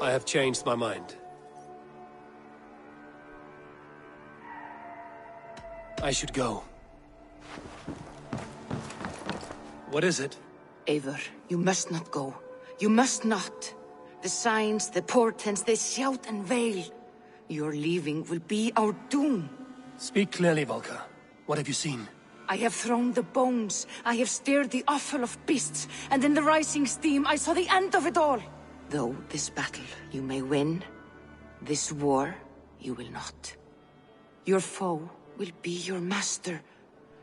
I have changed my mind. I should go. What is it? Eivor, you must not go. You must not. The signs, the portents, they shout and wail. Your leaving will be our doom. Speak clearly, Valka. What have you seen? I have thrown the bones. I have stirred the offal of beasts. And in the rising steam, I saw the end of it all. Though this battle you may win, this war you will not. Your foe will be your master.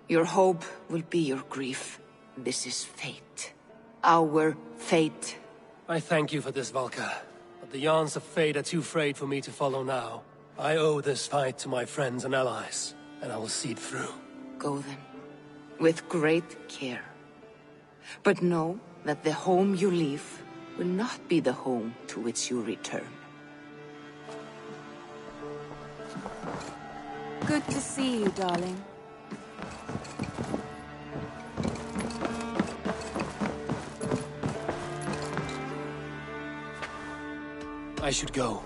Your hope will be your grief. This is fate. Our fate. I thank you for this, Valka. But the yarns of fate are too frayed for me to follow now. I owe this fight to my friends and allies, and I will see it through. Go then, with great care. But know that the home you leave will not be the home to which you return. Good to see you, darling. I should go.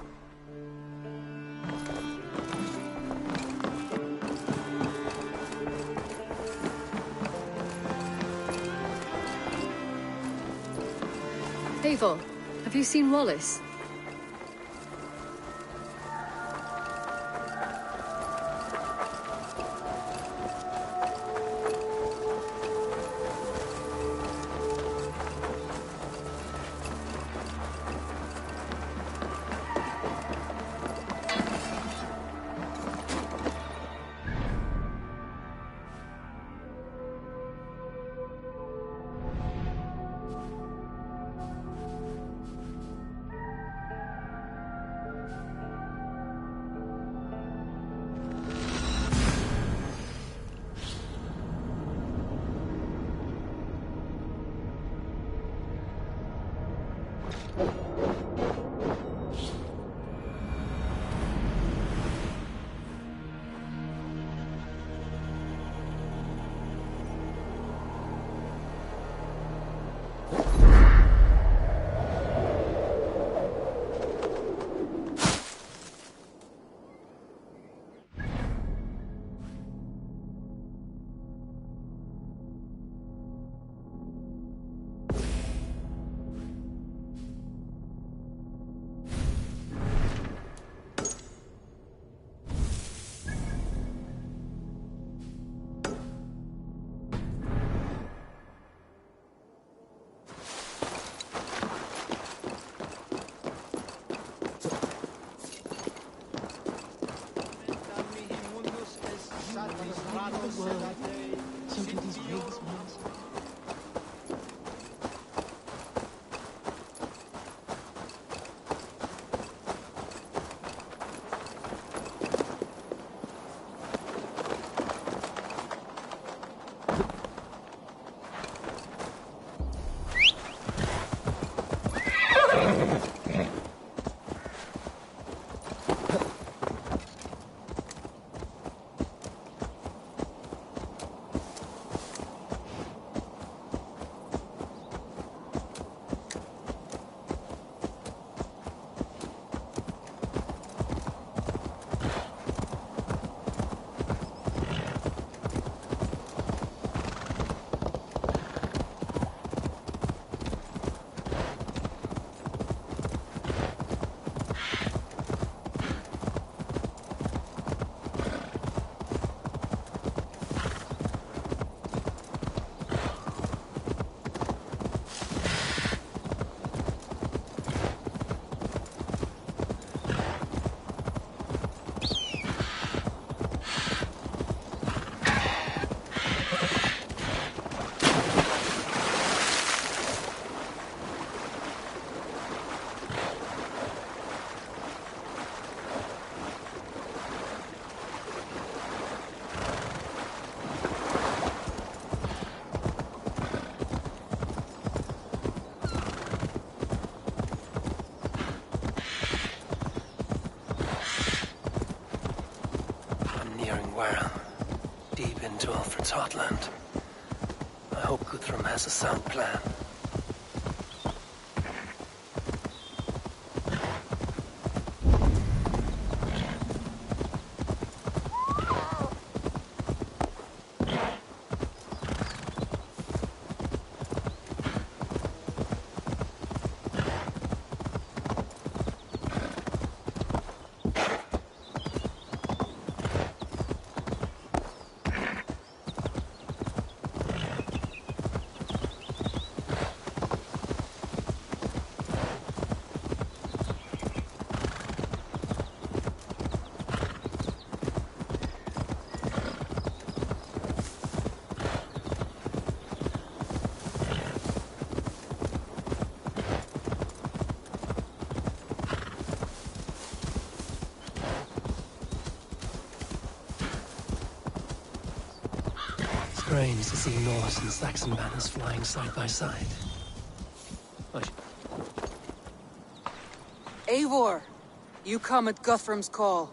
Eivor, have you seen Wallace? Heartland. I hope Guthrum has a sound plan. Strange to see Norse and Saxon banners flying side by side. Eivor, you come at Guthrum's call.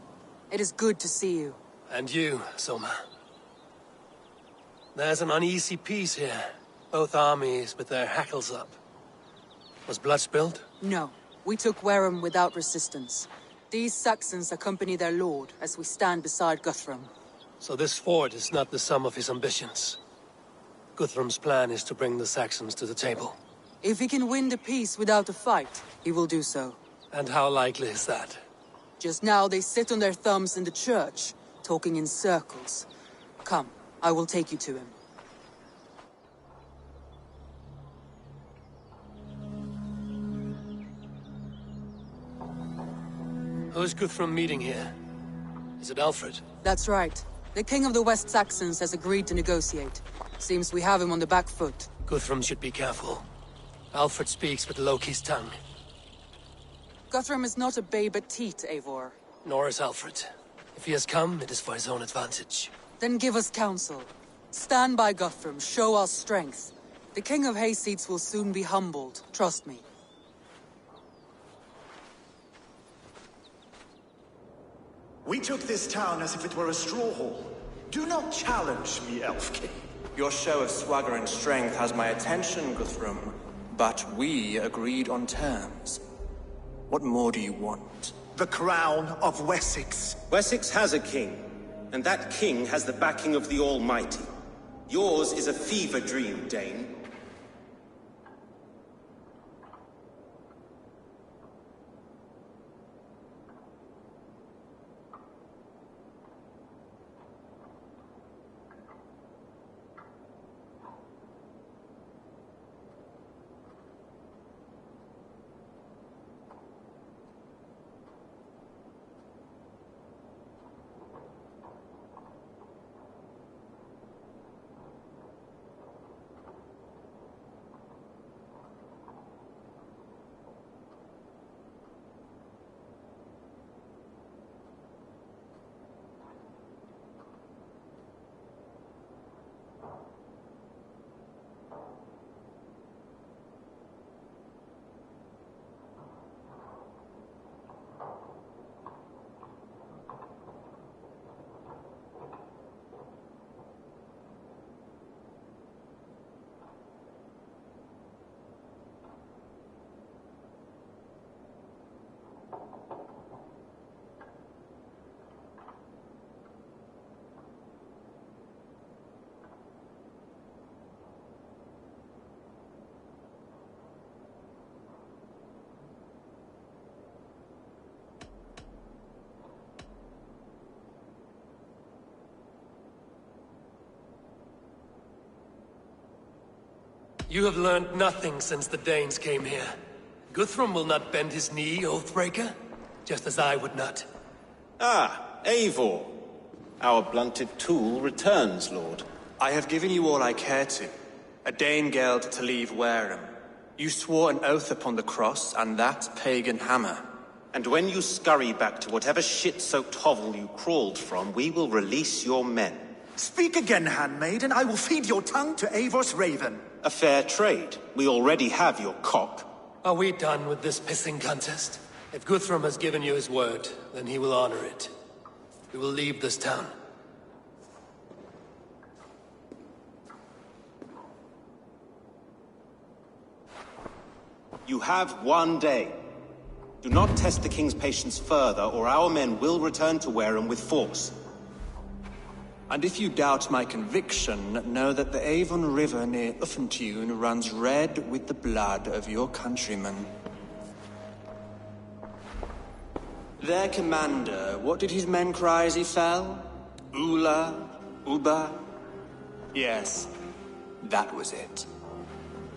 It is good to see you. And you, Soma. There's an uneasy peace here. Both armies with their hackles up. Was blood spilled? No, we took Wareham without resistance. These Saxons accompany their lord as we stand beside Guthrum. So this fort is not the sum of his ambitions. Guthrum's plan is to bring the Saxons to the table. If he can win the peace without a fight, he will do so. And how likely is that? Just now they sit on their thumbs in the church, talking in circles. Come, I will take you to him. Who's Guthrum meeting here? Is it Alfred? That's right. The king of the West Saxons has agreed to negotiate. Seems we have him on the back foot. Guthrum should be careful. Alfred speaks with Loki's tongue. Guthrum is not a babe at teat, Eivor. Nor is Alfred. If he has come, it is for his own advantage. Then give us counsel. Stand by Guthrum, show our strength. The king of Hayseeds will soon be humbled, trust me. We took this town as if it were a straw hall. Do not challenge me, Elf King. Your show of swagger and strength has my attention, Guthrum. But we agreed on terms. What more do you want? The crown of Wessex. Wessex has a king, and that king has the backing of the Almighty. Yours is a fever dream, Dane. You have learned nothing since the Danes came here. Guthrum will not bend his knee, Oathbreaker, just as I would not. Ah, Eivor. Our blunted tool returns, Lord. I have given you all I care to. A Danegeld to leave Wareham. You swore an oath upon the cross, and that pagan hammer. And when you scurry back to whatever shit-soaked hovel you crawled from, we will release your men. Speak again, handmaid, and I will feed your tongue to Eivor's raven. A fair trade. We already have your cock. Are we done with this pissing contest? If Guthrum has given you his word, then he will honor it. We will leave this town. You have 1 day. Do not test the king's patience further, or our men will return to Wareham with force. And if you doubt my conviction, know that the Avon River near Uffentune runs red with the blood of your countrymen. Their commander, what did his men cry as he fell? Ula? Uba? Yes, that was it.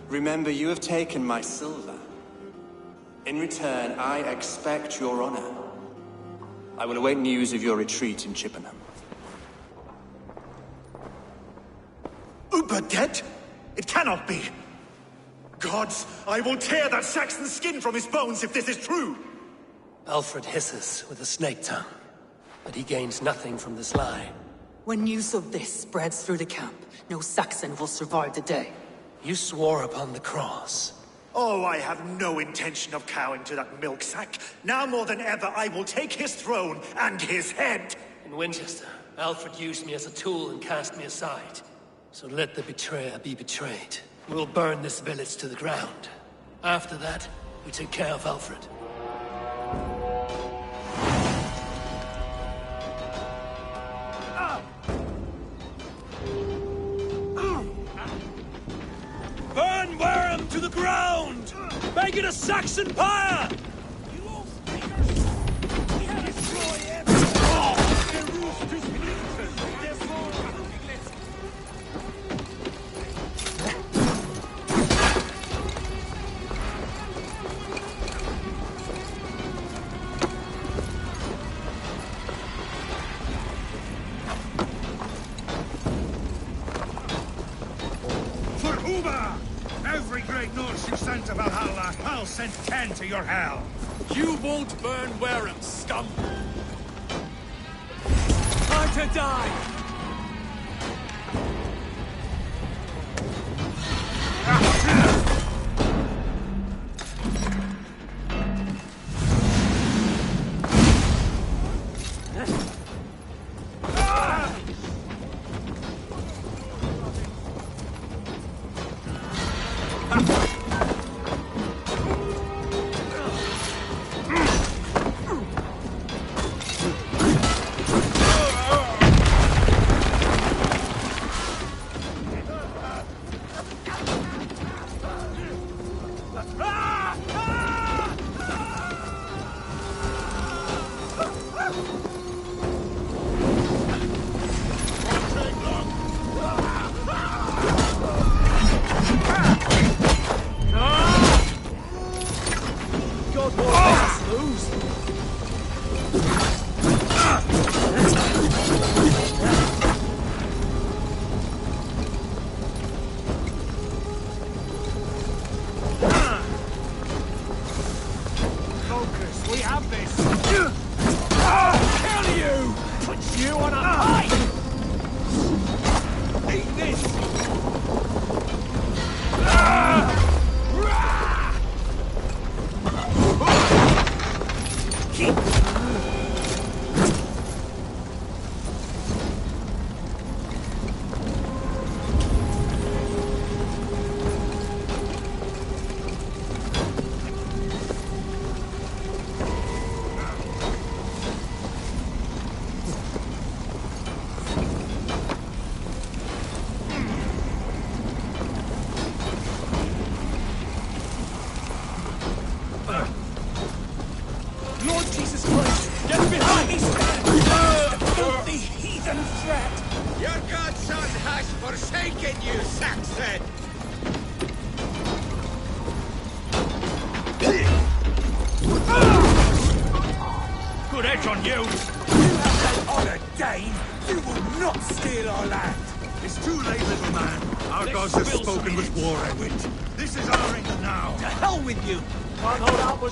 Remember, you have taken my silver. In return, I expect your honor. I will await news of your retreat in Chippenham. Uber dead? It cannot be. Gods, I will tear that Saxon's skin from his bones if this is true. Alfred hisses with a snake tongue, but he gains nothing from this lie. When news of this spreads through the camp, no Saxon will survive the day. You swore upon the cross. Oh, I have no intention of cowing to that milksack. Now more than ever, I will take his throne and his head. In Winchester, Alfred used me as a tool and cast me aside. So let the betrayer be betrayed. We'll burn this village to the ground. After that, we take care of Alfred. Burn Wareham to the ground! Make it a Saxon pyre! Every great Norse you sent to Valhalla, I'll send 10 to your hell. You won't burn Wareham, scum! Time to die!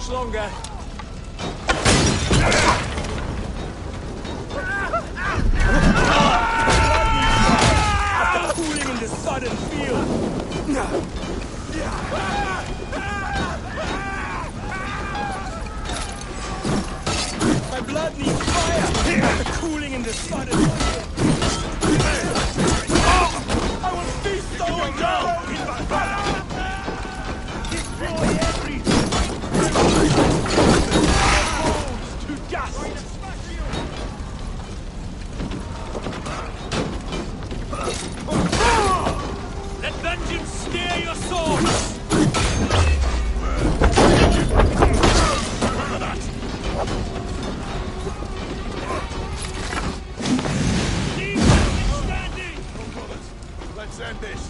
Longer. After cooling in the sudden field. My blood needs fire. After cooling in the sudden field. I will feast on down. Destroy everything. Let vengeance steer your swords! Leave them standing! Let's end this.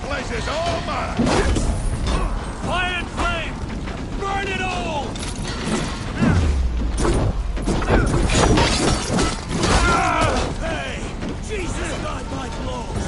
Pleasure's all mine! Fire and flame! Burn it all! Hey! Jesus, not my blows!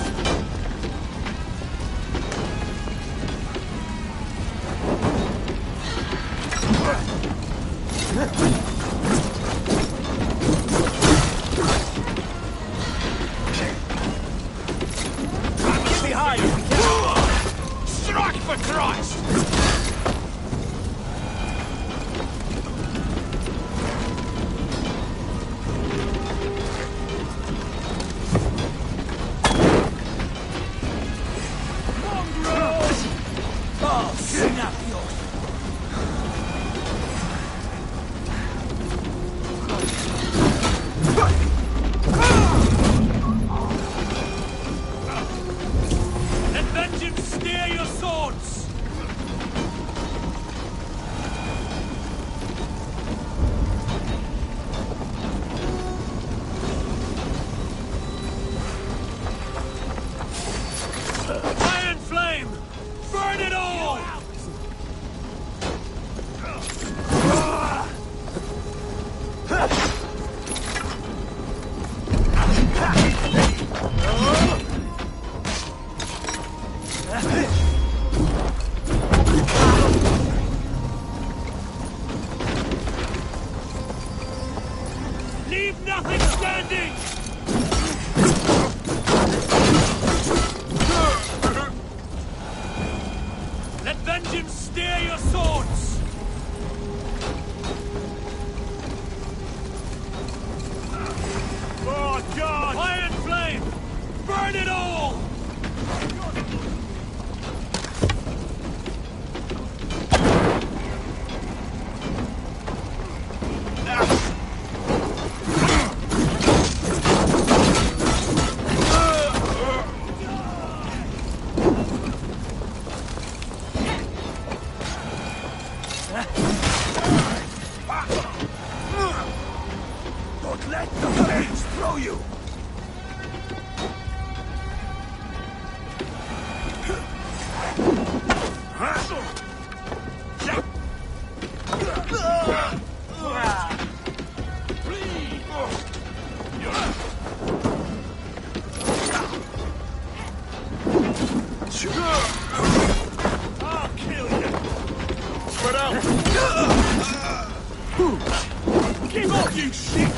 you shit!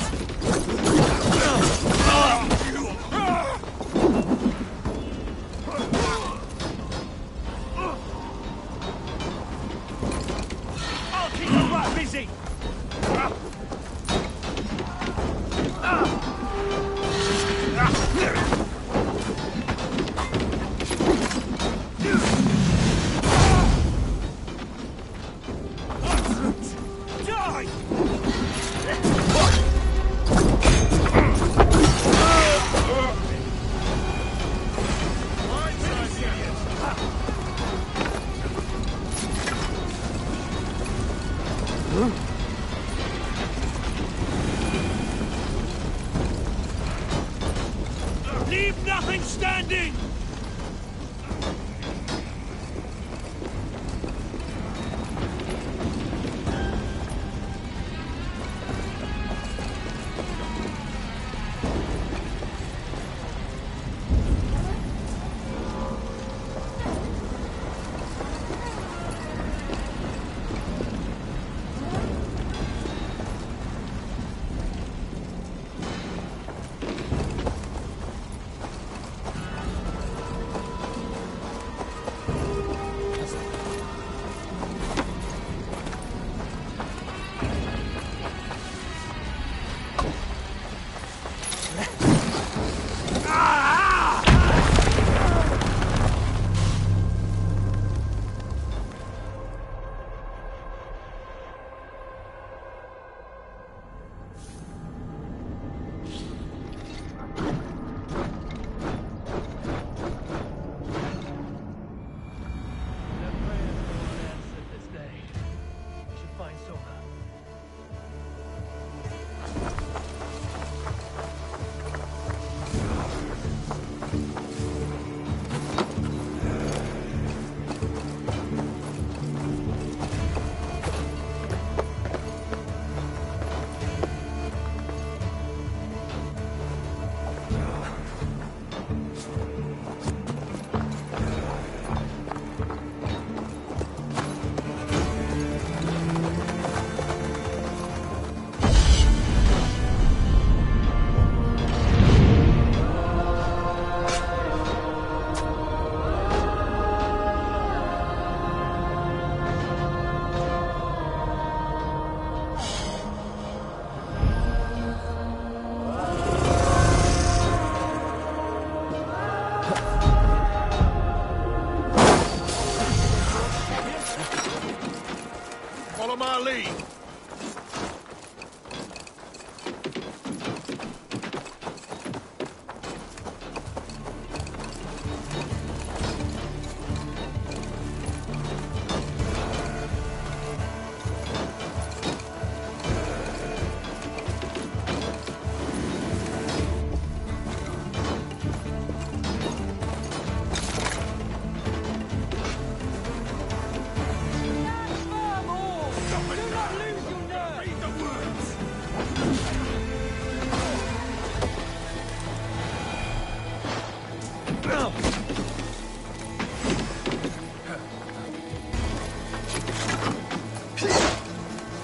I'll keep you right busy! Leave nothing standing! Follow my lead.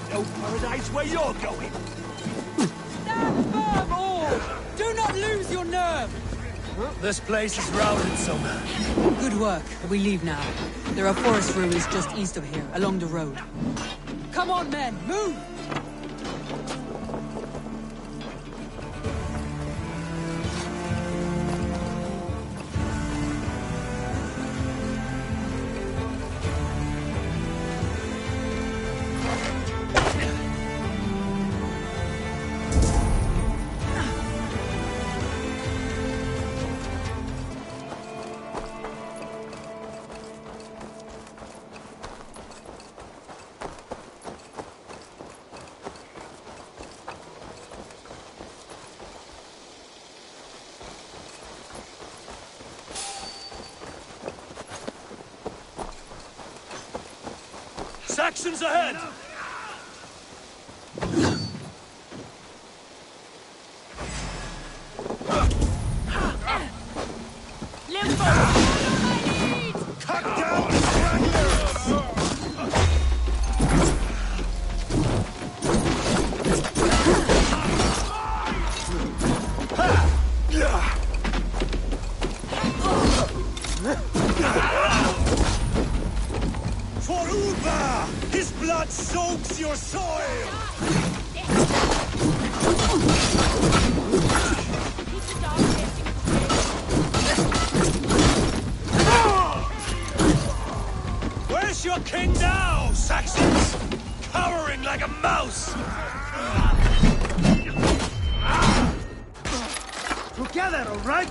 No paradise where you're going. Stand firm, all! Do not lose your nerve! This place is routed, Soma. Good work. We leave now. There are forest ruins just east of here, along the road. Come on, men! Move! Saxons ahead! Cut down the stragglers! soaks your soil! Where's your king now, Saxons? Cowering like a mouse! Together, all right?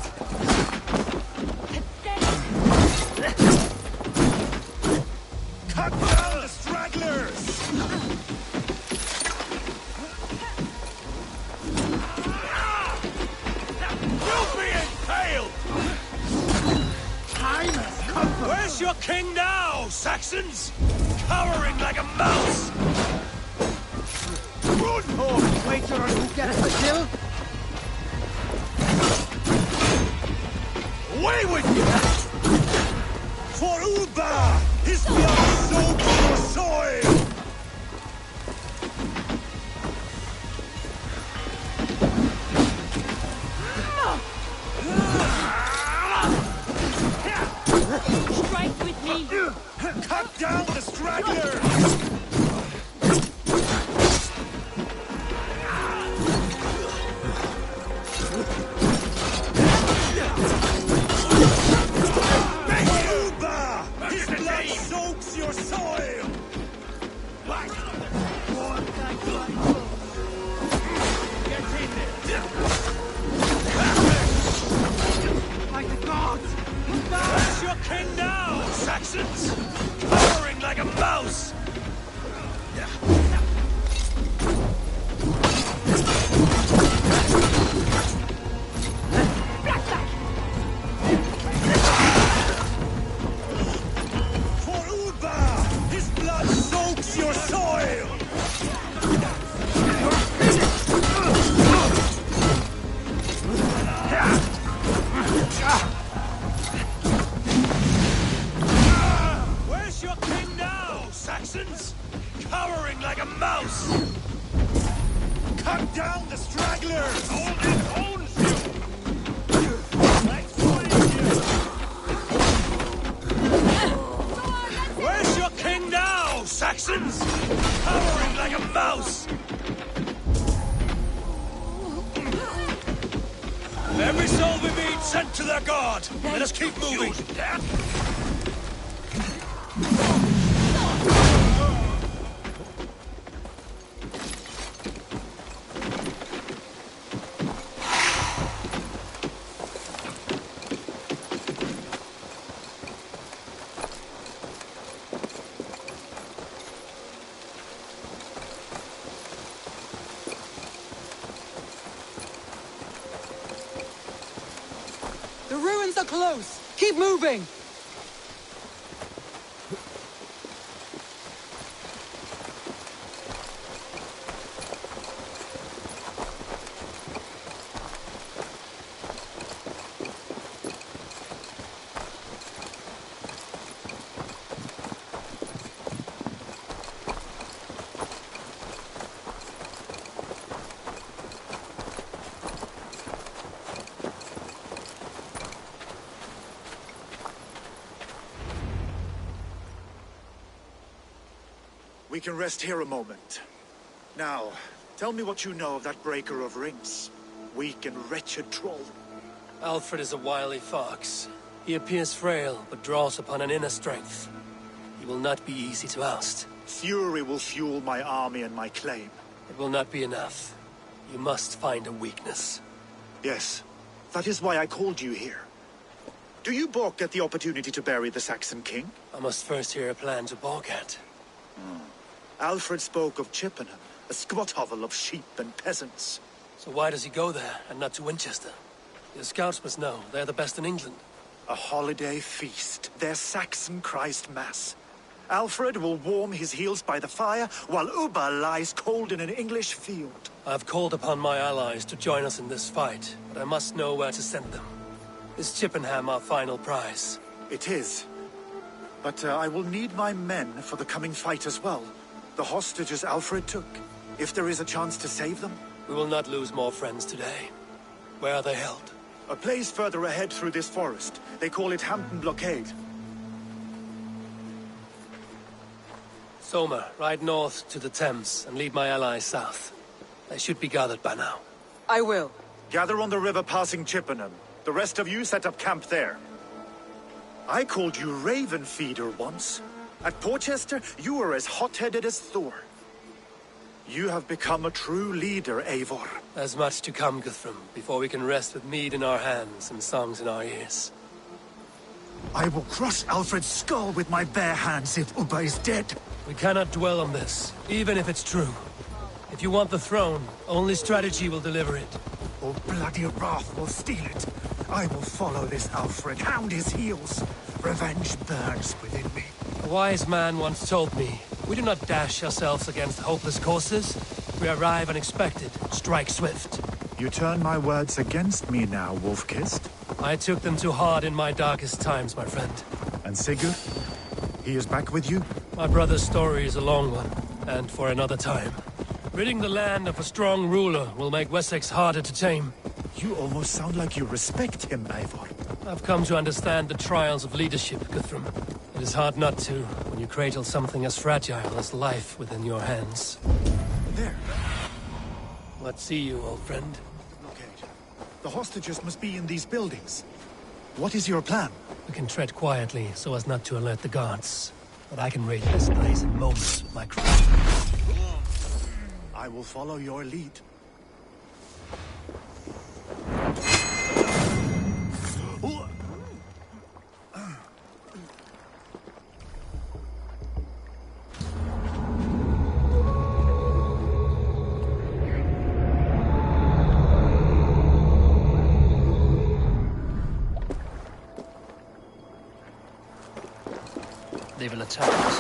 Cut down the stragglers! You'll be impaled! Time has come for... Where's your king now, Saxons? Cowering like a mouse! Waiter on who gets the kill? Away with you! For Uba! His blood soaks your soil! Strike with me! Cut down the stragglers! Uba! His blood soaks your soil! Like the gods! Where's your king now, Saxons? Cowering like a mouse! For Uba! His blood soaks your soil! Where's your king now, Saxons? Cowering like a mouse! Cut down the stragglers! It owns you! Where's your king now, Saxons? Cowering like a mouse! Every soul we meet sent to their god! Let us keep moving! The ruins are close! Keep moving! We can rest here a moment. Now, tell me what you know of that breaker of rings. Weak and wretched troll. Alfred is a wily fox. He appears frail, but draws upon an inner strength. He will not be easy to oust. Fury will fuel my army and my claim. It will not be enough. You must find a weakness. Yes, that is why I called you here. Do you balk at the opportunity to bury the Saxon king? I must first hear a plan to balk at. Alfred spoke of Chippenham, a squat hovel of sheep and peasants. So why does he go there, and not to Winchester? The scouts must know. They're the best in England. A holiday feast, their Saxon Christ Mass. Alfred will warm his heels by the fire, while Uba lies cold in an English field. I've called upon my allies to join us in this fight, but I must know where to send them. Is Chippenham our final prize? It is. But I will need my men for the coming fight as well. The hostages Alfred took. If there is a chance to save them. We will not lose more friends today. Where are they held? A place further ahead through this forest. They call it Hampton Blockade. Soma, ride north to the Thames and lead my allies south. They should be gathered by now. I will. Gather on the river passing Chippenham. The rest of you set up camp there. I called you Raven Feeder once. At Porchester, you were as hot-headed as Thor. You have become a true leader, Eivor. There's much to come, Guthrum, before we can rest with mead in our hands and songs in our ears. I will crush Alfred's skull with my bare hands if Ubba is dead. We cannot dwell on this, even if it's true. If you want the throne, only strategy will deliver it. Or bloody wrath will steal it. I will follow this Alfred, hound his heels. Revenge burns within me. A wise man once told me, we do not dash ourselves against hopeless courses. We arrive unexpected, strike swift. You turn my words against me now, Wolf-Kissed. I took them too hard in my darkest times, my friend. And Sigurd? He is back with you? My brother's story is a long one, and for another time. Ridding the land of a strong ruler will make Wessex harder to tame. You almost sound like you respect him, Eivor. I've come to understand the trials of leadership, Guthrum. It is hard not to, when you cradle something as fragile as life within your hands. There. What see you, old friend? Blockade. The hostages must be in these buildings. What is your plan? We can tread quietly so as not to alert the guards. But I can raid this place in moments with my crew. I will follow your lead. They will attack us.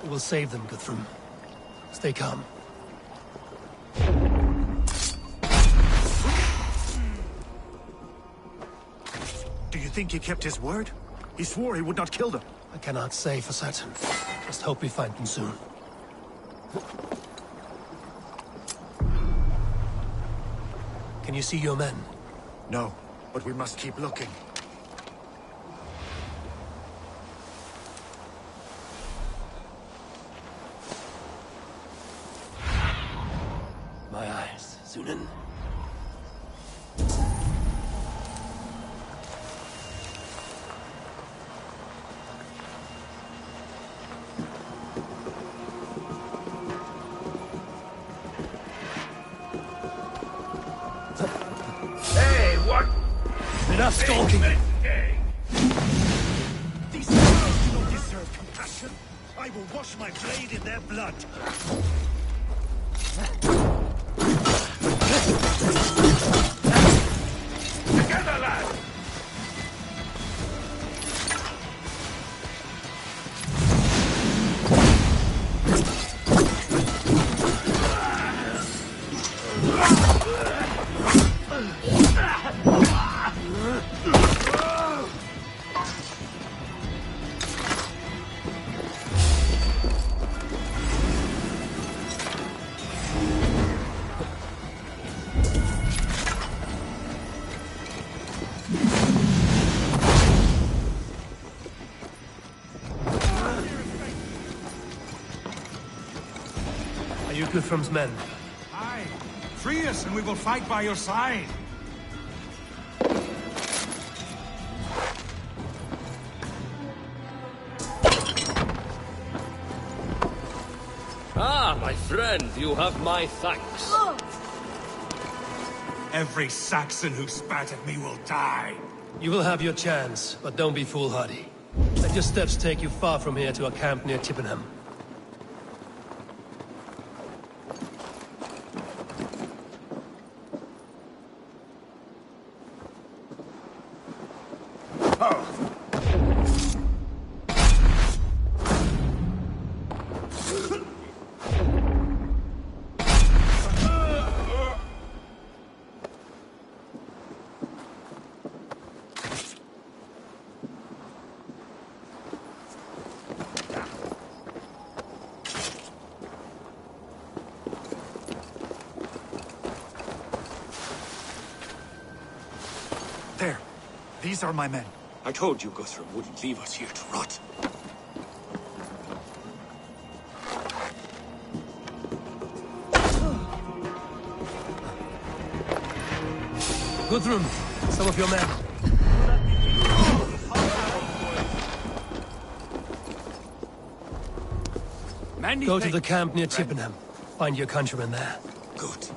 We'll save them, Guthrum. Stay calm. Do you think he kept his word? He swore he would not kill them. I cannot say for certain. Just hope we find them soon. Can you see your men? No, but we must keep looking. My eyes, Sunan. Hey, what? Enough stalking! These girls do not deserve compassion. I will wash my blade in their blood. Together, lad! Are you Guthrum's men? Aye. Free us and we will fight by your side. Ah, my friend, you have my thanks. Every Saxon who spat at me will die. You will have your chance, but don't be foolhardy. Let your steps take you far from here to a camp near Chippenham. These are my men. I told you Guthrum wouldn't leave us here to rot. Guthrum, some of your men. Go to the camp near Chippenham. Find your countrymen there. Good.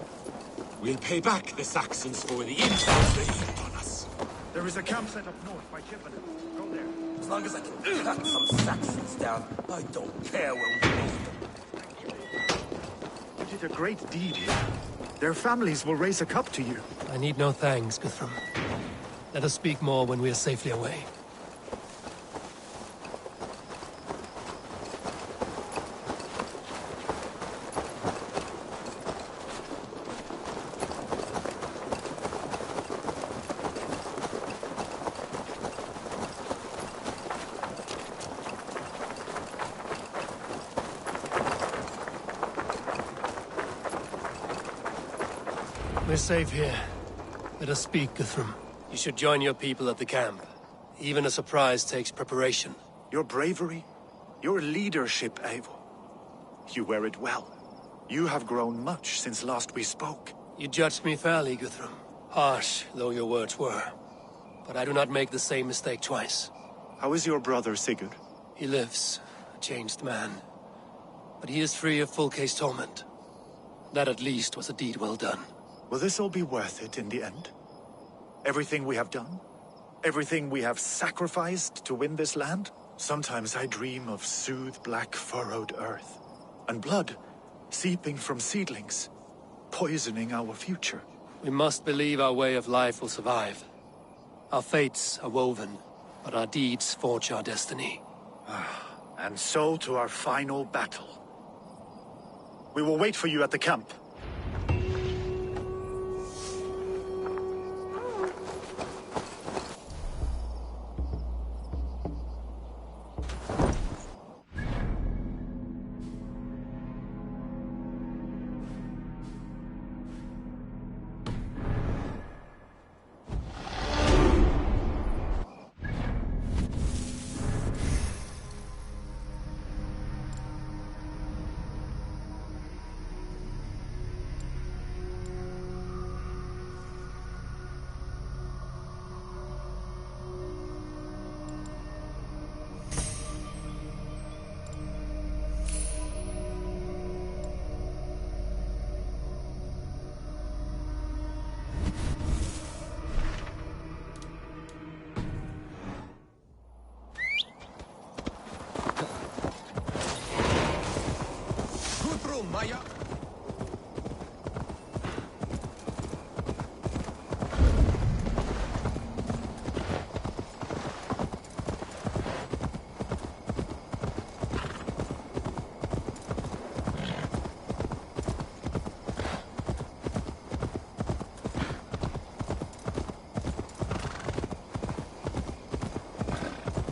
We'll pay back the Saxons for the insults they heaped on us. There is a camp set up north by Chippenham. Go there. As long as I can cut some Saxons down, I don't care where we leave them. You did a great deed here. Their families will raise a cup to you. I need no thanks, Guthrum. Let us speak more when we are safely away. We're safe here. Let us speak, Guthrum. You should join your people at the camp. Even a surprise takes preparation. Your bravery, your leadership, Eivor. You wear it well. You have grown much since last we spoke. You judged me fairly, Guthrum. Harsh though your words were. But I do not make the same mistake twice. How is your brother, Sigurd? He lives, a changed man. But he is free of full case torment. That at least was a deed well done. Will this all be worth it in the end? Everything we have done? Everything we have sacrificed to win this land? Sometimes I dream of soothed black furrowed earth, and blood seeping from seedlings, poisoning our future. We must believe our way of life will survive. Our fates are woven, but our deeds forge our destiny. And so to our final battle. We will wait for you at the camp.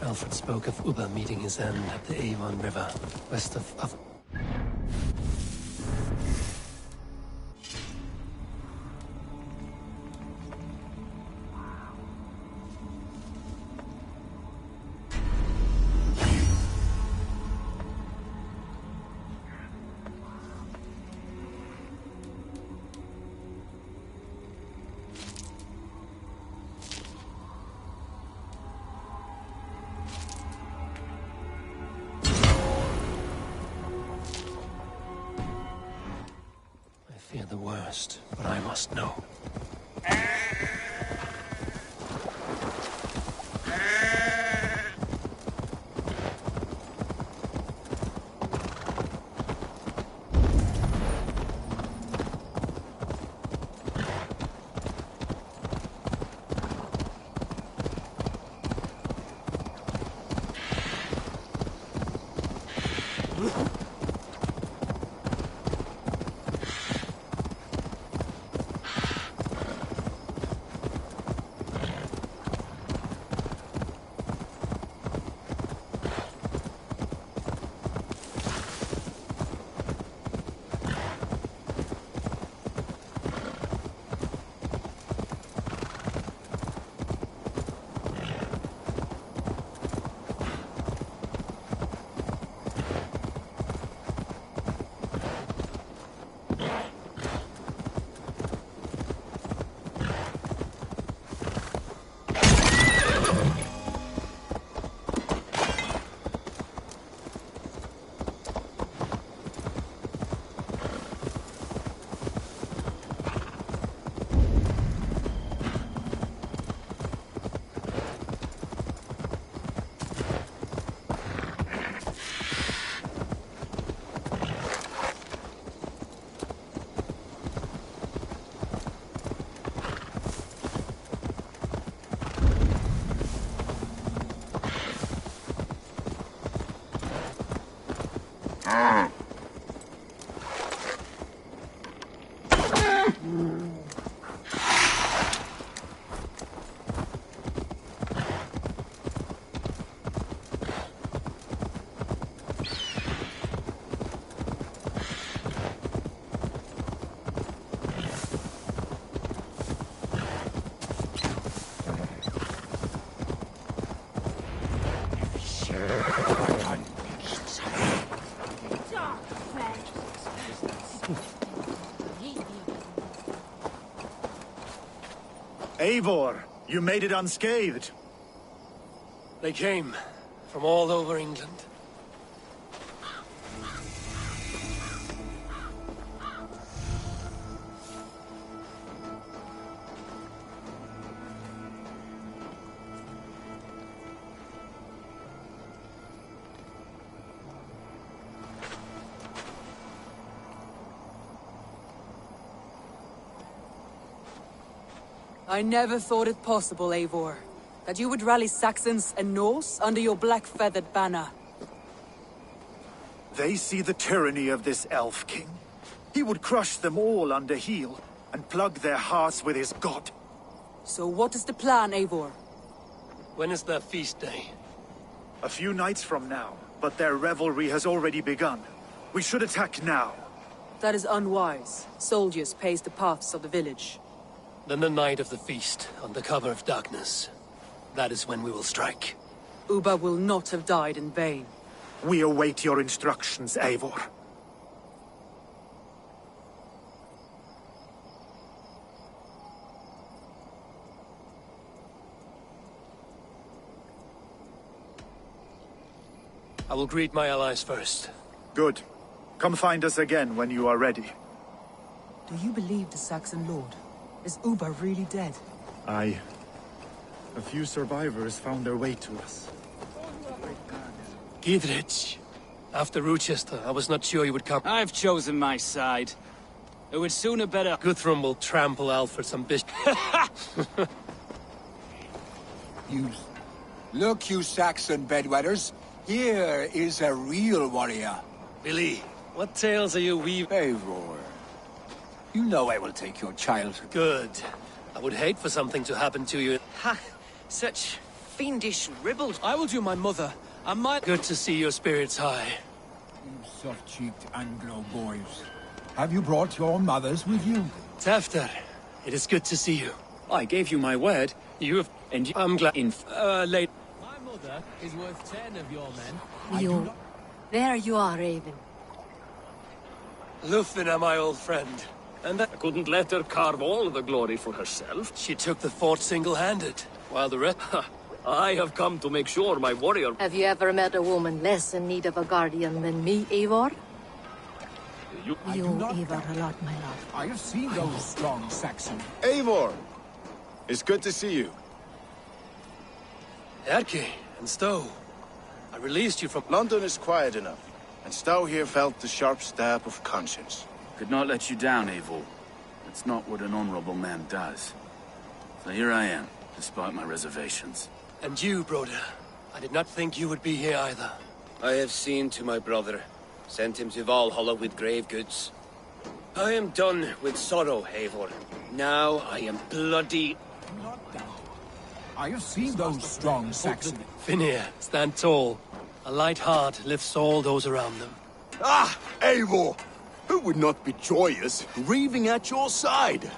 Alfred spoke of Ubba meeting his end at the Avon River, west of... I fear the worst, but I must know. Eivor, you made it unscathed. They came from all over England. I never thought it possible, Eivor, that you would rally Saxons and Norse under your black-feathered banner. They see the tyranny of this elf king. He would crush them all under heel and plug their hearts with his god. So what is the plan, Eivor? When is their feast day? A few nights from now, but their revelry has already begun. We should attack now. That is unwise. Soldiers pace the paths of the village. Then the night of the feast, under cover of darkness. That is when we will strike. Ubba will not have died in vain. We await your instructions, Eivor. I will greet my allies first. Good. Come find us again when you are ready. Do you believe the Saxon lord? Is Ubba really dead? Aye. A few survivors found their way to us. Gidrich. After Rochester, I was not sure you would come. I've chosen my side. It would sooner better... Guthrum will trample Alfred's ambition. Look, you Saxon bedwetters. Here is a real warrior. Billy, what tales are you weaving? Eivor. You know I will take your child. Good. I would hate for something to happen to you. Ha! Such fiendish ribald. I will do my mother. I might... Good to see your spirits high. You soft-cheeked Anglo boys. Have you brought your mothers with you? Tafter, it is good to see you. I gave you my word. You have... And I'm glad... late... My mother is worth 10 of your men. You... There you are, Raven. Lufina, my old friend. And I couldn't let her carve all the glory for herself. She took the fort single-handed, while the rest... I have come to make sure my warrior... Have you ever met a woman less in need of a guardian than me, Eivor? You Eivor, a lot, my love. I have seen those strong Saxons. Eivor! It's good to see you. Erke and Stowe. I released you from... London is quiet enough, and Stowe here felt the sharp stab of conscience. Could not let you down, Eivor. It's not what an honorable man does. So here I am, despite my reservations. And you, Broder. I did not think you would be here either. I have seen to my brother. Sent him to Valhalla with grave goods. I am done with sorrow, Eivor. Now I am bloody... I have seen those strong Saxons. Finir, stand tall. A light heart lifts all those around them. Ah, Eivor! Who would not be joyous, raving at your side?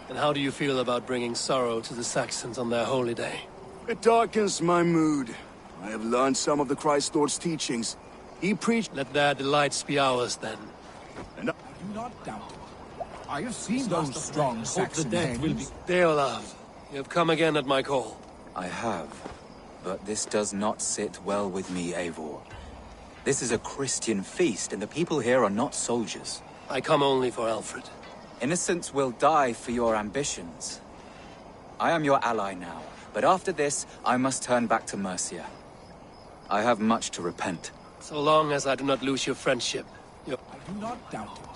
And how do you feel about bringing sorrow to the Saxons on their holy day? It darkens my mood. I have learned some of the Christ Lord's teachings. He preached... Let their delights be ours, then. And I do not doubt it. I have seen those strong Saxon men. Deolav, you have come again at my call. I have. But this does not sit well with me, Eivor. This is a Christian feast, and the people here are not soldiers. I come only for Alfred. Innocents will die for your ambitions. I am your ally now, but after this, I must turn back to Mercia. I have much to repent. So long as I do not lose your friendship. I do not doubt it.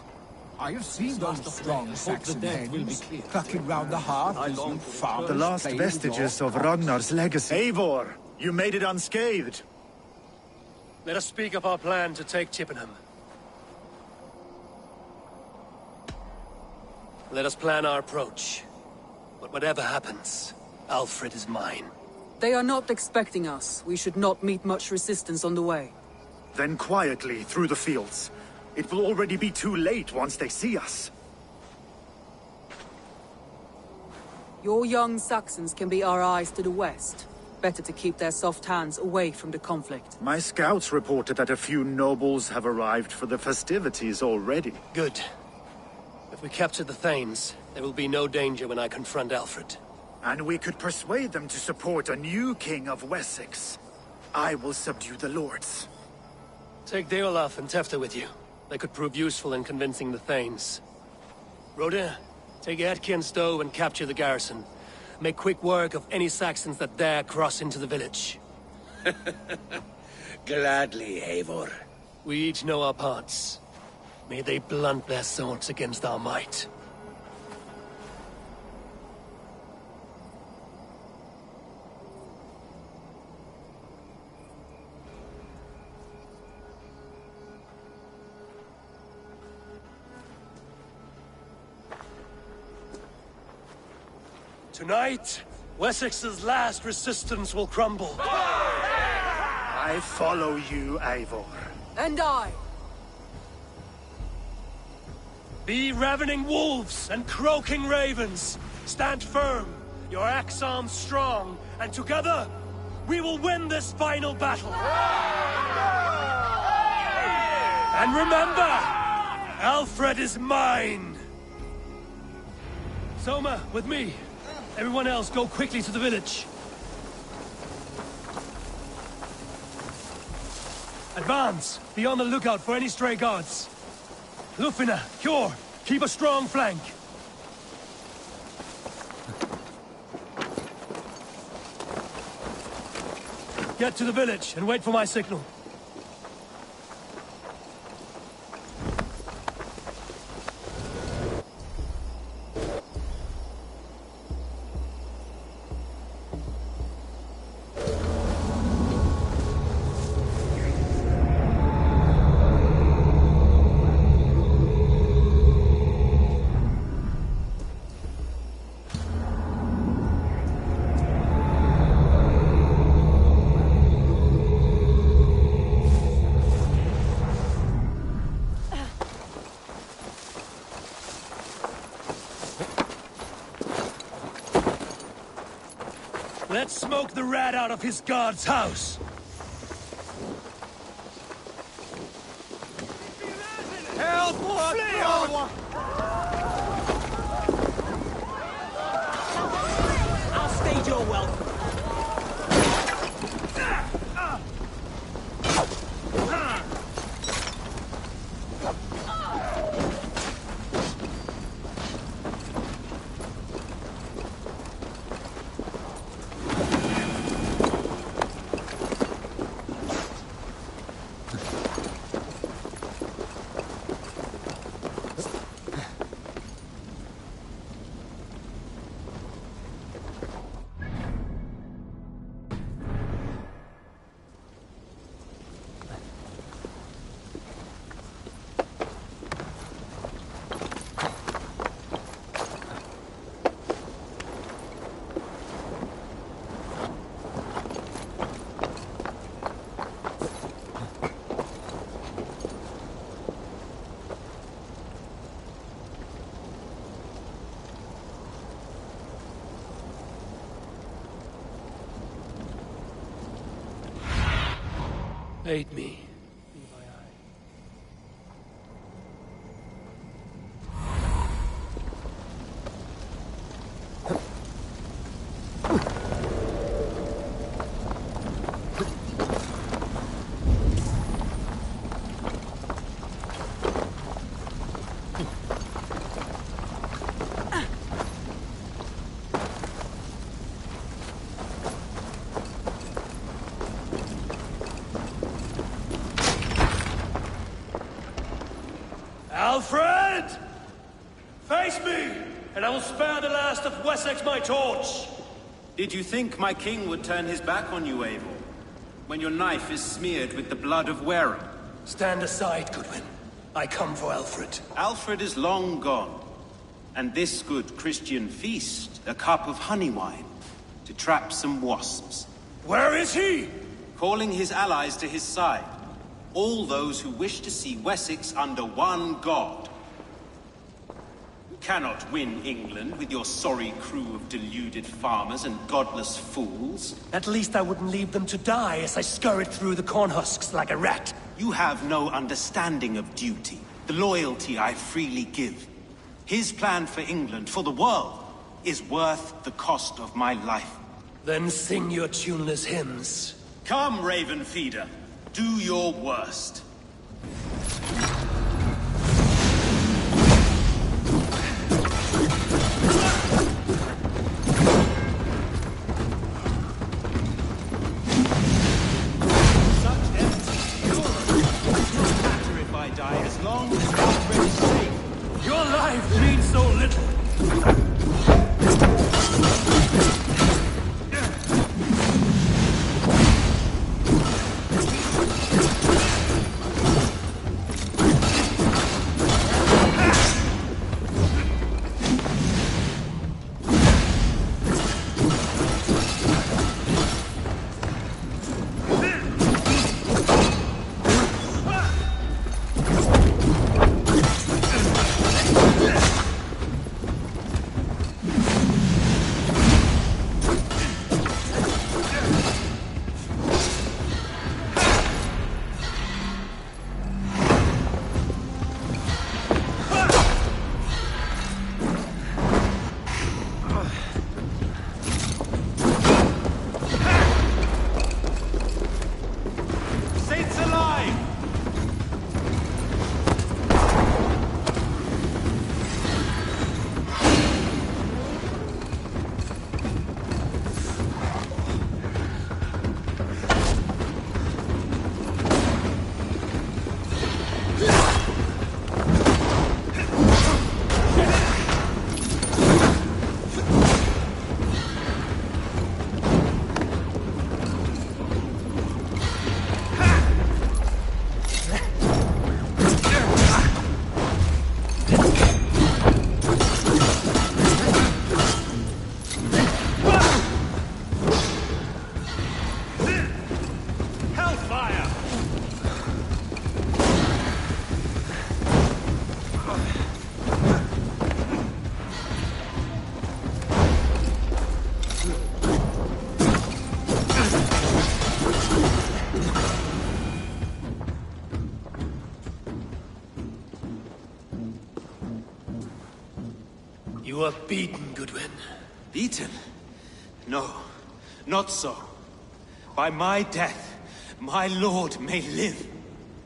I have seen those strong Saxon men clucking round the hearth. The last vestiges of Ragnar's legacy. Eivor, you made it unscathed. Let us speak of our plan to take Chippenham. Let us plan our approach. But whatever happens, Alfred is mine. They are not expecting us. We should not meet much resistance on the way. Then quietly through the fields. It will already be too late once they see us. Your young Saxons can be our eyes to the west. Better to keep their soft hands away from the conflict. My scouts reported that a few nobles have arrived for the festivities already. Good. If we capture the Thanes, there will be no danger when I confront Alfred. And we could persuade them to support a new king of Wessex. I will subdue the lords. Take Deolaf and Tefta with you. They could prove useful in convincing the Thanes. Rhoda, take Etki and Stowe and capture the garrison. Make quick work of any Saxons that dare cross into the village. Gladly, Eivor. We each know our parts. May they blunt their swords against our might. Tonight, Wessex's last resistance will crumble. I follow you, Eivor. And I. Be ravening wolves and croaking ravens. Stand firm, your axe arms strong, and together, we will win this final battle. And remember, Alfred is mine. Soma, with me. Everyone else, go quickly to the village. Advance! Be on the lookout for any stray guards. Lufina, Kjor, keep a strong flank. Get to the village and wait for my signal. Let's smoke the rat out of his guard's house. Help! Flee! I'll stage your welcome. Aid me. Alfred! Face me, and I will spare the last of Wessex my torch! Did you think my king would turn his back on you, Eivor? When your knife is smeared with the blood of Wareham? Stand aside, Goodwin. I come for Alfred. Alfred is long gone. And this good Christian feast, a cup of honey wine, to trap some wasps. Where is he? Calling his allies to his side. All those who wish to see Wessex under one god. You cannot win England with your sorry crew of deluded farmers and godless fools. At least I wouldn't leave them to die as I scurried through the corn husks like a rat. You have no understanding of duty, the loyalty I freely give. His plan for England, for the world, is worth the cost of my life. Then sing your tuneless hymns. Come, Raven Feeder. Do your worst. As long as you're already safe. Your life means so little. You are beaten, Goodwin. Beaten? No, not so. By my death, my lord may live.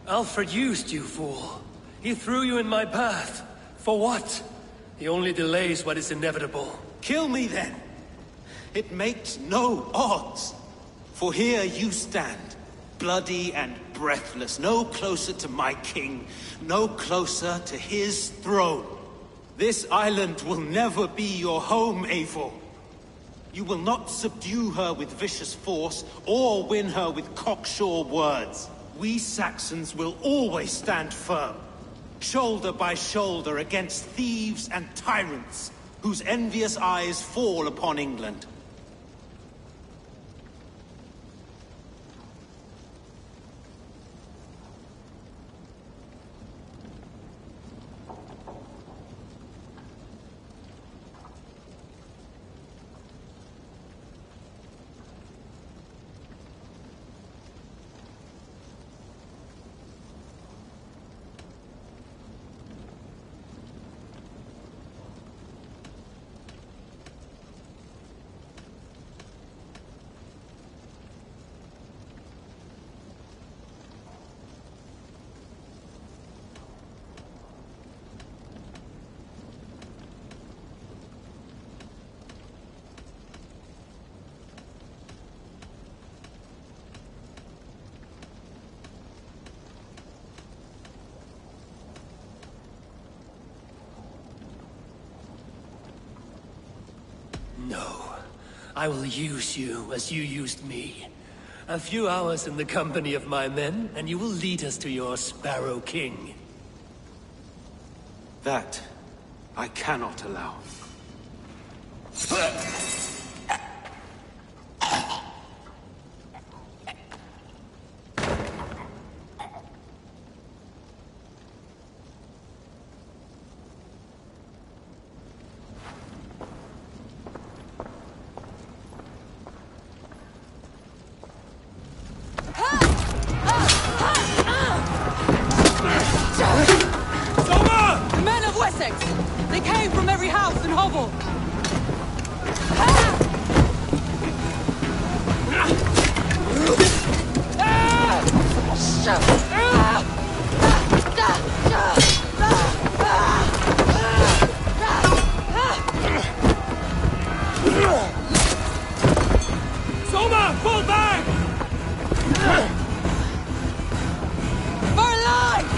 Alfred used you, fool. He threw you in my path. For what? He only delays what is inevitable. Kill me then. It makes no odds. For here you stand, bloody and breathless, no closer to my king, no closer to his throne. This island will never be your home, Eivor. You will not subdue her with vicious force, or win her with cocksure words. We Saxons will always stand firm, shoulder by shoulder against thieves and tyrants, whose envious eyes fall upon England. No. I will use you as you used me. A few hours in the company of my men, and you will lead us to your Sparrow King. That I cannot allow. The men of Wessex! They came from every house and hovel! Soma, pull back! For life!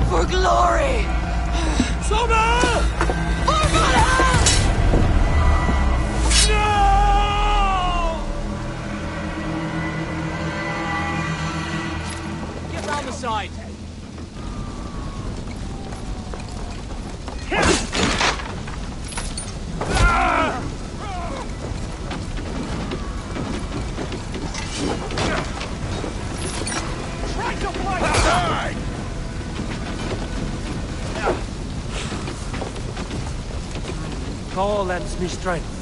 For glory! Soma! For Valhalla! No! Get round the side. Try to fly aside! Call lends me strength.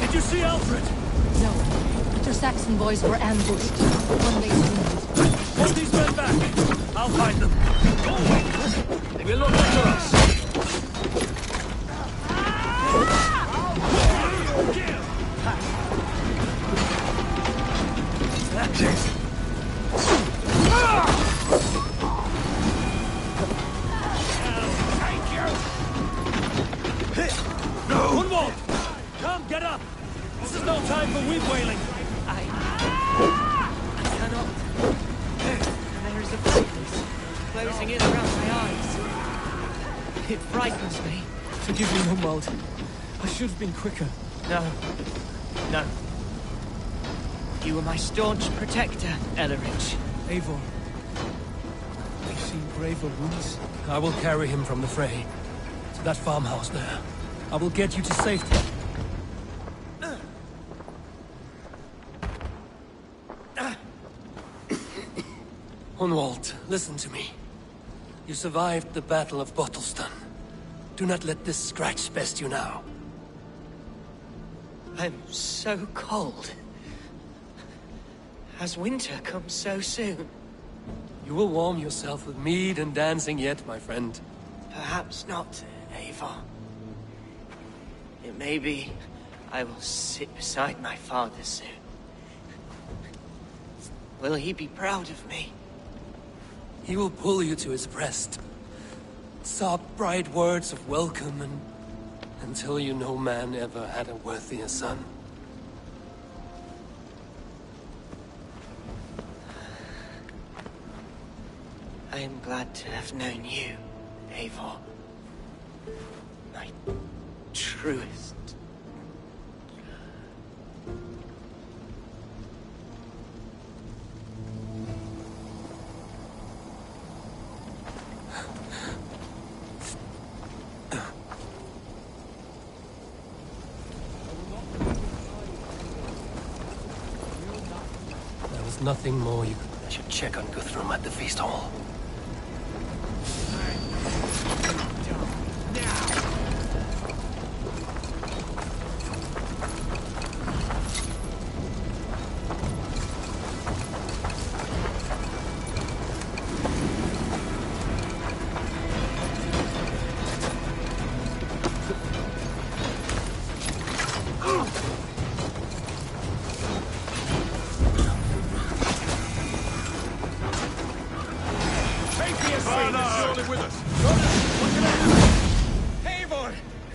Did you see Alfred? No. The Saxon boys were ambushed. One lays wounded. Hold these men back. I'll find them. They will look after us. Gunwald! Come, get up! This is no time for weep wailing. I cannot. There is a blackness closing in around my eyes. It frightens me. Forgive me, Gunwald. I should have been quicker. No. No. You were my staunch protector, Ellerich. Eivor. I've seen braver wounds. I will carry him from the fray to that farmhouse there. I will get you to safety. Hunwald, listen to me. You survived the Battle of Bottleston. Do not let this scratch best you now. I'm so cold. Has winter come so soon? You will warm yourself with mead and dancing yet, my friend. Perhaps not, Eivor. It may be I will sit beside my father soon. Will he be proud of me? He will pull you to his breast. Sob bright words of welcome and until you no man ever had a worthier son. I am glad to have known you, Eivor. My truest. There was nothing more you could... I should check on Guthrum at the feast hall.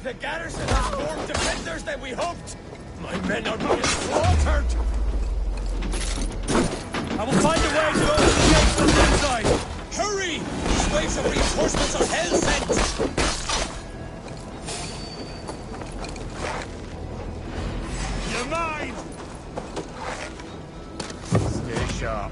The garrison has more defenders than we hoped! My men are being slaughtered! I will find a way to open the gates from the inside! Hurry! These waves of reinforcements are hell-sent! You're mine! Stay sharp.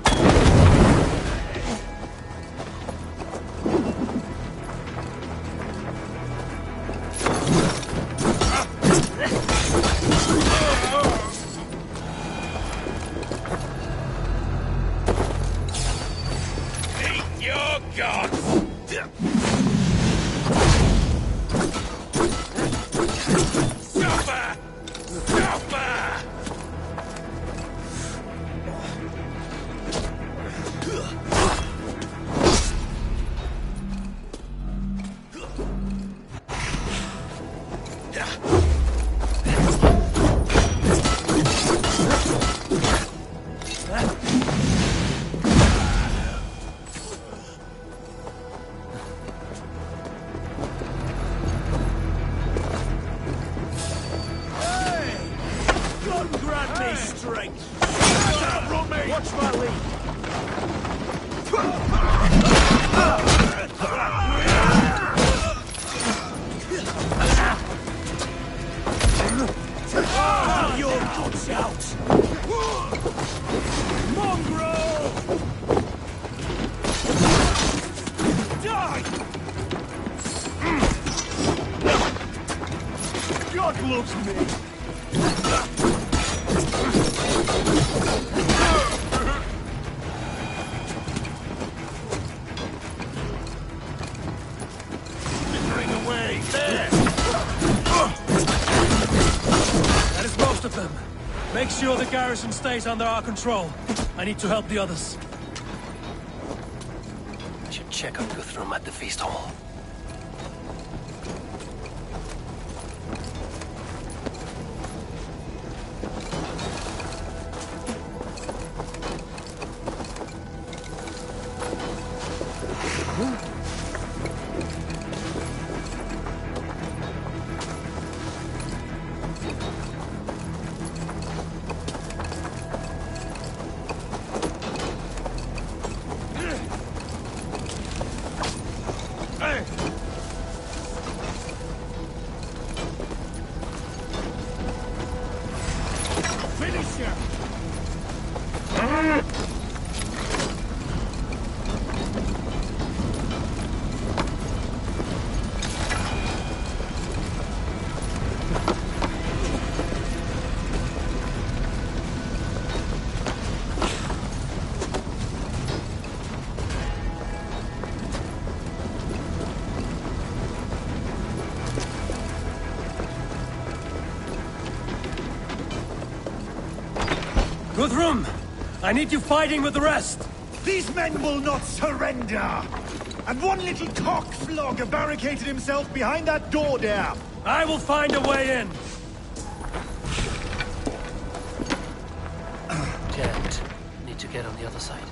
God loves me! Away! There! That is most of them. Make sure the garrison stays under our control. I need to help the others. I should check on Guthrum at the feast hall. Guthrum! I need you fighting with the rest! These men will not surrender! And one little cockflogger barricaded himself behind that door there! I will find a way in! Can't. Need to get on the other side.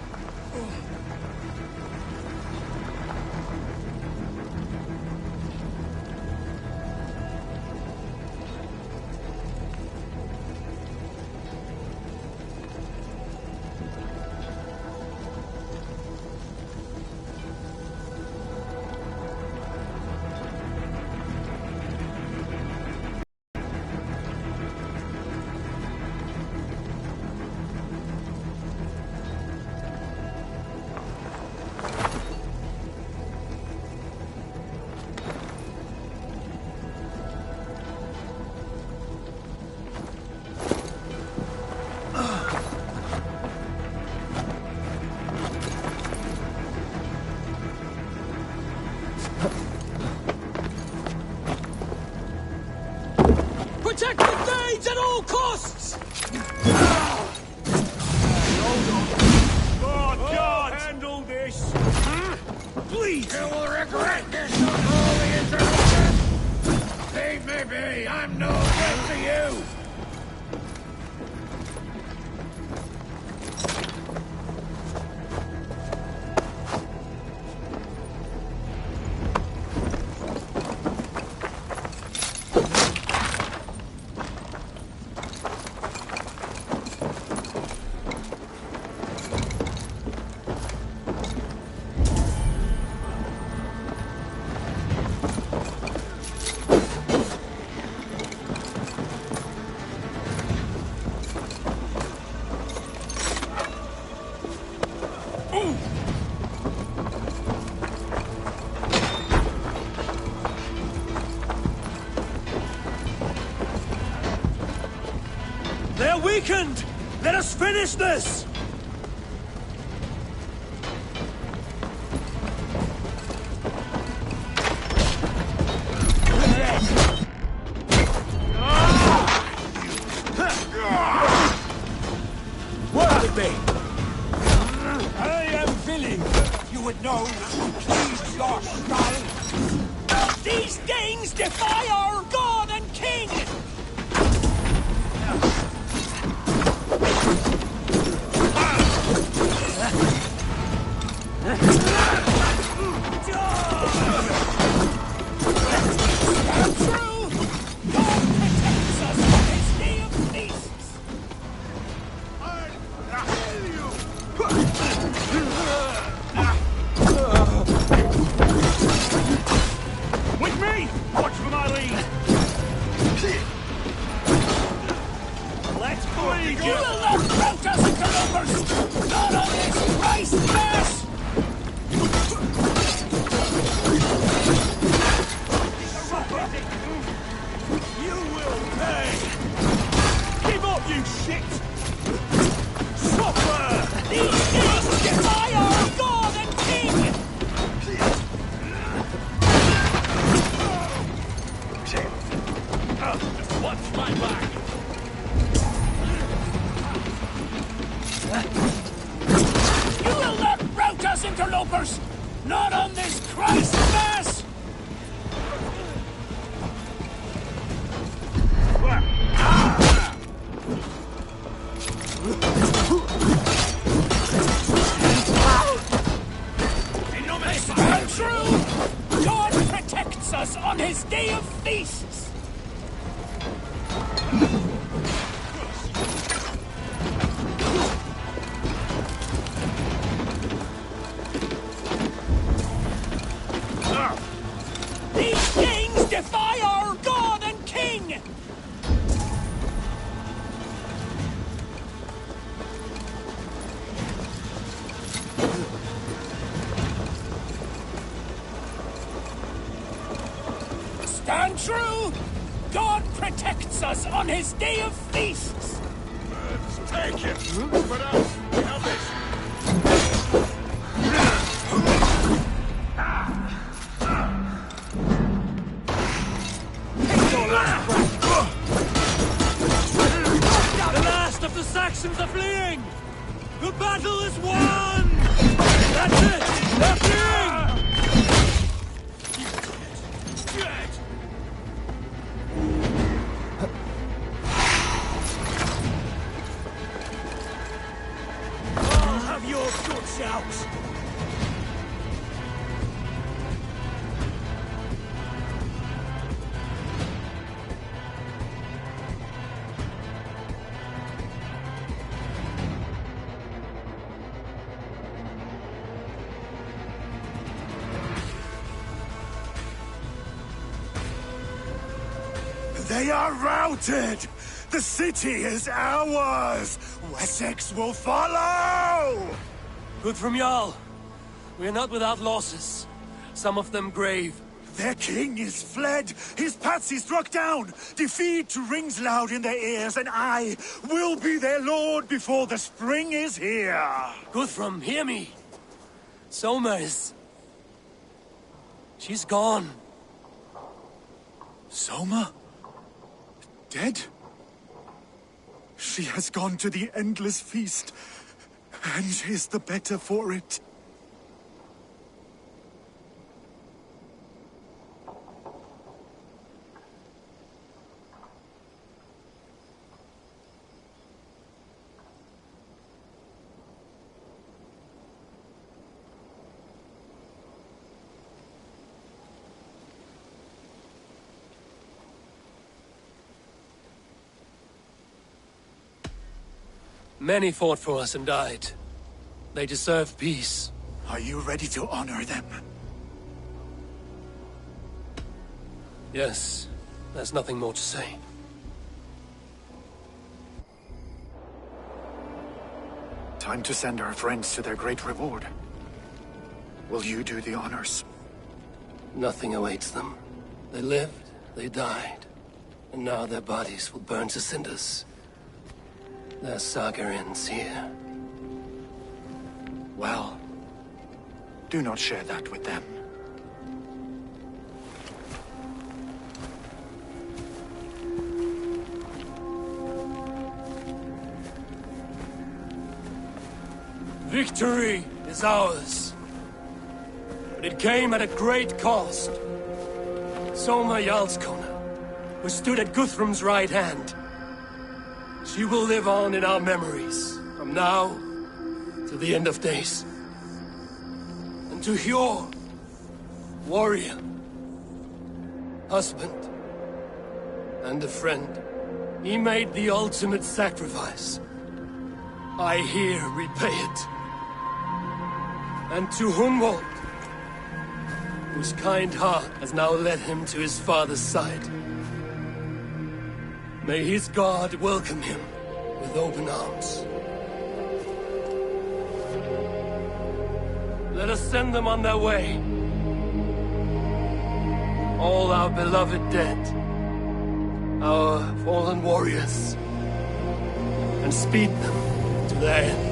Protect the Thanes at all costs! Oh, God! Handle this! Please! You will regret this unholy interruption! Leave me be! I'm no good to you! They're weakened! Let us finish this! What would be? I am willing. You would know that please your skull. These Danes defy our god and king! With me! Watch for my lead! protects us on his day of feasts! These things defy our God and King! Stand true! God protects us on his day of feasts! Let's take it! But have this! The last of the Saxons are fleeing! The battle is won! That's it! They're fleeing! I'll have your good shouts! They are routed! The city is ours! Wessex will follow! Good from Jarl. We are not without losses. Some of them grave. Their king is fled! His patsy struck down! Defeat rings loud in their ears, and I will be their lord before the spring is here! Guthrum, hear me! Soma is... she's gone. Soma? Dead? She has gone to the endless feast, and is the better for it. Many fought for us and died. They deserve peace. Are you ready to honor them? Yes. There's nothing more to say. Time to send our friends to their great reward. Will you do the honors? Nothing awaits them. They lived, they died, and now their bodies will burn to cinders. Their saga ends here. Well, do not share that with them. Victory is ours. But it came at a great cost. Soma Jarlskona, who stood at Guthrum's right hand. She will live on in our memories, from now to the end of days. And to Hjor, warrior, husband, and a friend, he made the ultimate sacrifice. I here repay it. And to Hunwald, whose kind heart has now led him to his father's side. May his God welcome him with open arms. Let us send them on their way. All our beloved dead, our fallen warriors, and speed them to their end.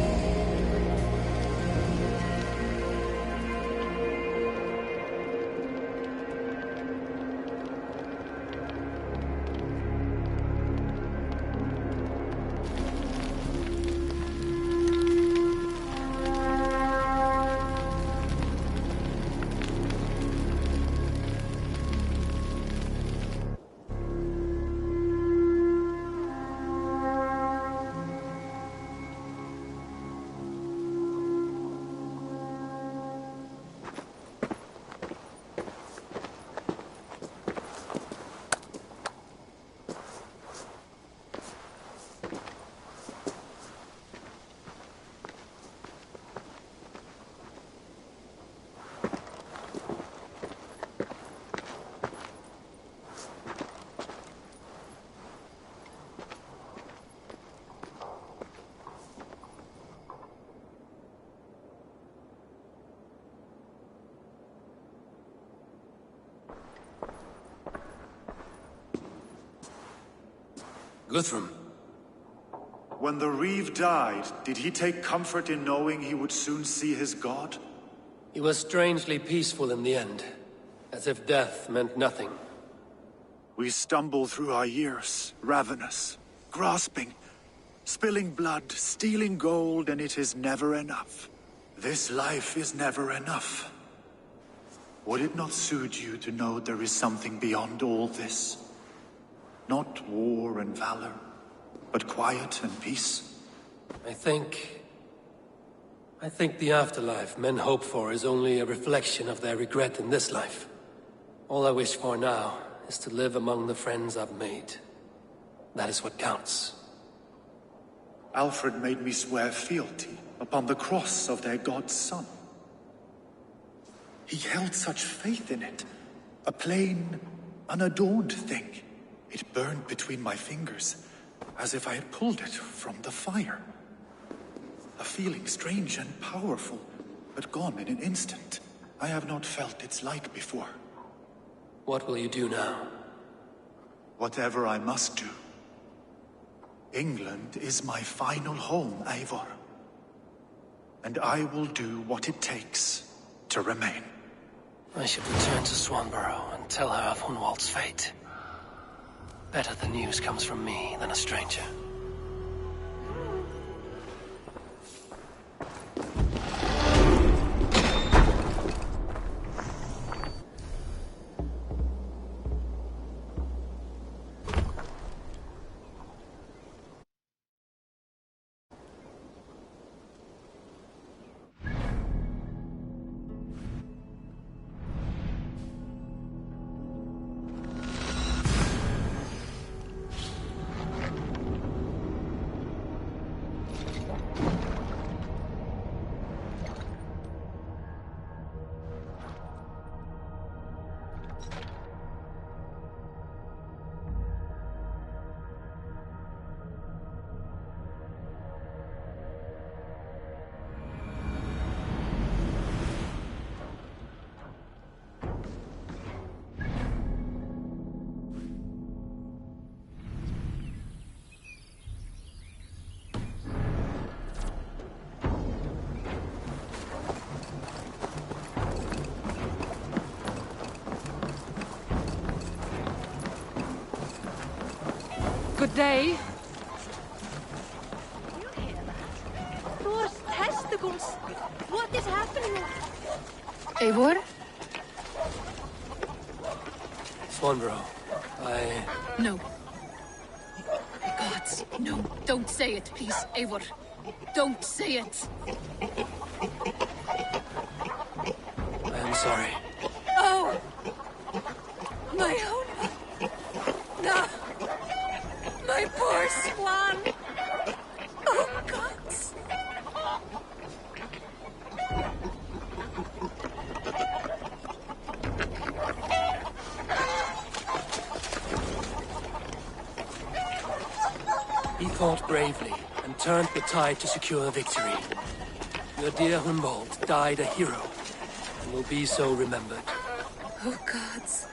Guthrum. When the Reeve died, did he take comfort in knowing he would soon see his god? He was strangely peaceful in the end, as if death meant nothing. We stumble through our years, ravenous, grasping, spilling blood, stealing gold, and it is never enough. This life is never enough. Would it not suit you to know there is something beyond all this? Not war and valor, but quiet and peace? I think the afterlife men hope for is only a reflection of their regret in this life. All I wish for now is to live among the friends I've made. That is what counts. Alfred made me swear fealty upon the cross of their god's son. He held such faith in it. A plain, unadorned thing. It burned between my fingers, as if I had pulled it from the fire. A feeling strange and powerful, but gone in an instant. I have not felt its like before. What will you do now? Whatever I must do. England is my final home, Eivor. And I will do what it takes to remain. I should return to Swanborough and tell her of Hunwald's fate. Better the news comes from me than a stranger. Good day. Thor's testicles! What is happening? Eivor? Swanborough, No. Gods, no. Don't say it, please, Eivor. Don't say it. I am sorry. Oh! My own... No! My poor swan! Oh, gods! He fought bravely and turned the tide to secure a victory. Your dear Hunwald died a hero and will be so remembered. Oh, gods.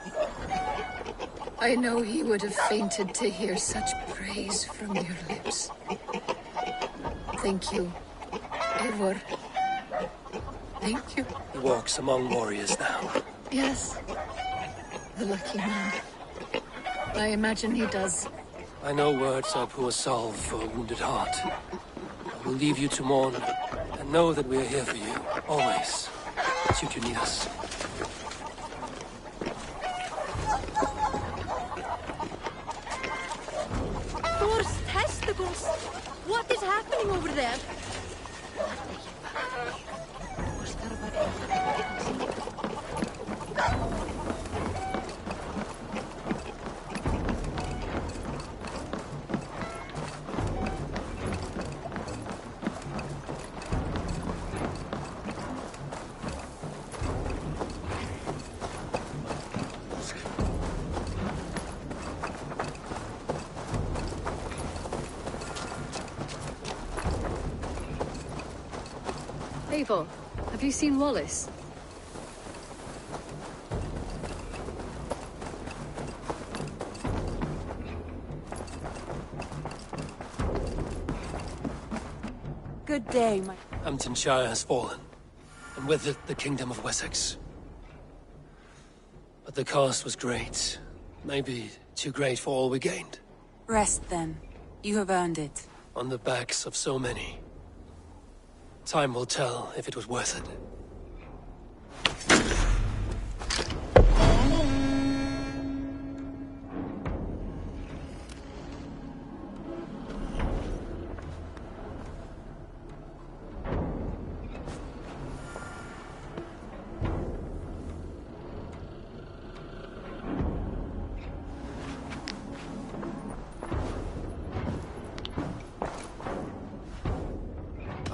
I know he would have fainted to hear such praise from your lips. Thank you, Eivor. Thank you. He walks among warriors now. Yes. The lucky man. I imagine he does. I know words are poor salve for a wounded heart. I will leave you to mourn, and know that we are here for you, always, should you need us. Thor's testicles! What is happening over there? Eivor, have you seen Wallace? Good day, my... Hamtunscire has fallen, and with it the Kingdom of Wessex. But the cost was great. Maybe too great for all we gained. Rest, then. You have earned it. On the backs of so many. Time will tell if it was worth it.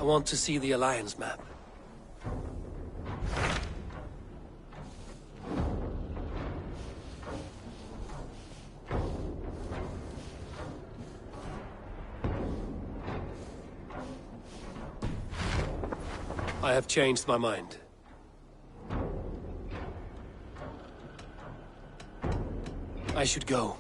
I want to see the Alliance map. I have changed my mind. I should go.